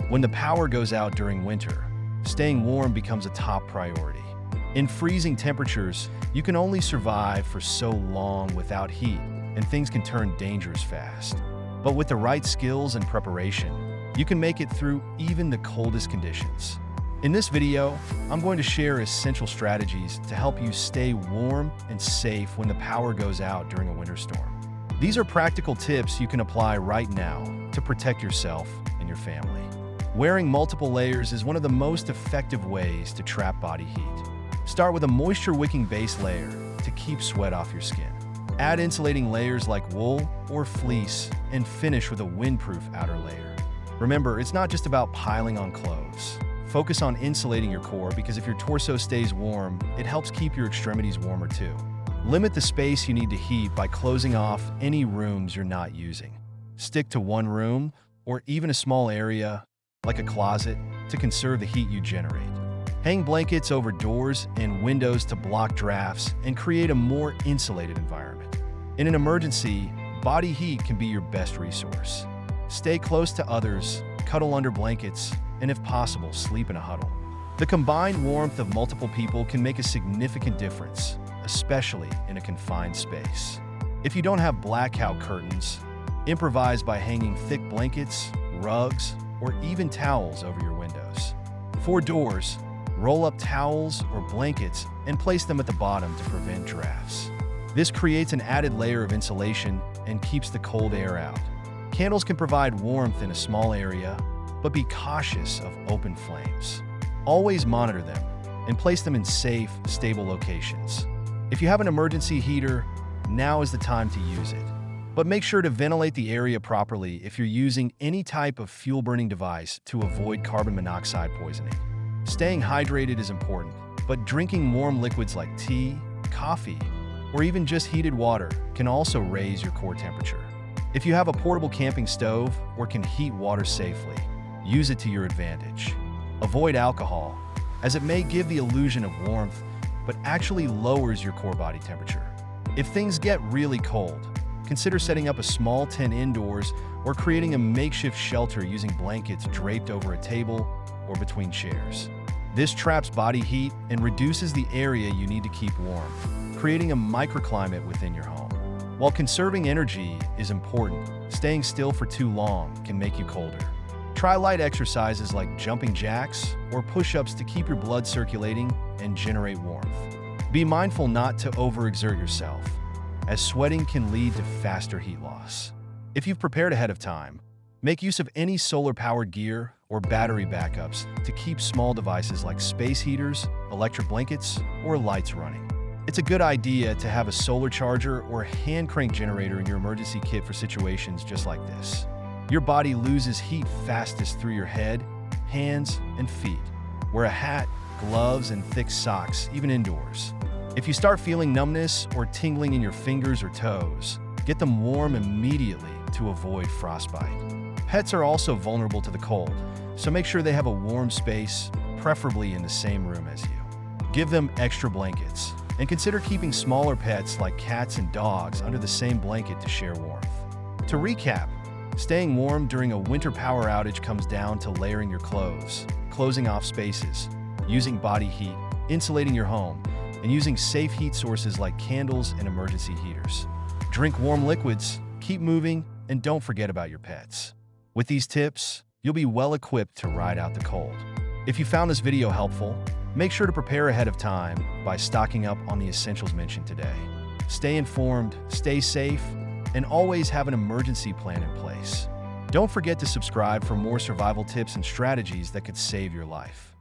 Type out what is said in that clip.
When the power goes out during winter, staying warm becomes a top priority. In freezing temperatures, you can only survive for so long without heat, and things can turn dangerous fast. But with the right skills and preparation, you can make it through even the coldest conditions. In this video, I'm going to share essential strategies to help you stay warm and safe when the power goes out during a winter storm. These are practical tips you can apply right now to protect yourself and your family. Wearing multiple layers is one of the most effective ways to trap body heat. Start with a moisture-wicking base layer to keep sweat off your skin. Add insulating layers like wool or fleece, and finish with a windproof outer layer. Remember, it's not just about piling on clothes. Focus on insulating your core, because if your torso stays warm, it helps keep your extremities warmer too. Limit the space you need to heat by closing off any rooms you're not using. Stick to one room or even a small area, like a closet, to conserve the heat you generate. Hang blankets over doors and windows to block drafts and create a more insulated environment. In an emergency, body heat can be your best resource. Stay close to others, cuddle under blankets, and if possible, sleep in a huddle. The combined warmth of multiple people can make a significant difference, especially in a confined space. If you don't have blackout curtains, improvise by hanging thick blankets, rugs, or even towels over your windows. For doors, roll up towels or blankets and place them at the bottom to prevent drafts. This creates an added layer of insulation and keeps the cold air out. Candles can provide warmth in a small area, but be cautious of open flames. Always monitor them and place them in safe, stable locations. If you have an emergency heater, now is the time to use it. But make sure to ventilate the area properly if you're using any type of fuel-burning device to avoid carbon monoxide poisoning. Staying hydrated is important, but drinking warm liquids like tea, coffee, or even just heated water can also raise your core temperature. If you have a portable camping stove or can heat water safely, use it to your advantage. Avoid alcohol, as it may give the illusion of warmth, but actually lowers your core body temperature. If things get really cold, consider setting up a small tent indoors or creating a makeshift shelter using blankets draped over a table or between chairs. This traps body heat and reduces the area you need to keep warm, creating a microclimate within your home. While conserving energy is important, staying still for too long can make you colder. Try light exercises like jumping jacks or push-ups to keep your blood circulating and generate warmth. Be mindful not to overexert yourself, as sweating can lead to faster heat loss. If you've prepared ahead of time, make use of any solar-powered gear or battery backups to keep small devices like space heaters, electric blankets, or lights running. It's a good idea to have a solar charger or hand crank generator in your emergency kit for situations just like this. Your body loses heat fastest through your head, hands, and feet. Wear a hat, gloves, and thick socks, even indoors. If you start feeling numbness or tingling in your fingers or toes, get them warm immediately to avoid frostbite. Pets are also vulnerable to the cold, so make sure they have a warm space, preferably in the same room as you. Give them extra blankets, and consider keeping smaller pets like cats and dogs under the same blanket to share warmth. To recap, staying warm during a winter power outage comes down to layering your clothes, closing off spaces, using body heat, insulating your home, and using safe heat sources like candles and emergency heaters. Drink warm liquids, keep moving, and don't forget about your pets. With these tips, you'll be well equipped to ride out the cold. If you found this video helpful, make sure to prepare ahead of time by stocking up on the essentials mentioned today. Stay informed, stay safe, and always have an emergency plan in place. Don't forget to subscribe for more survival tips and strategies that could save your life.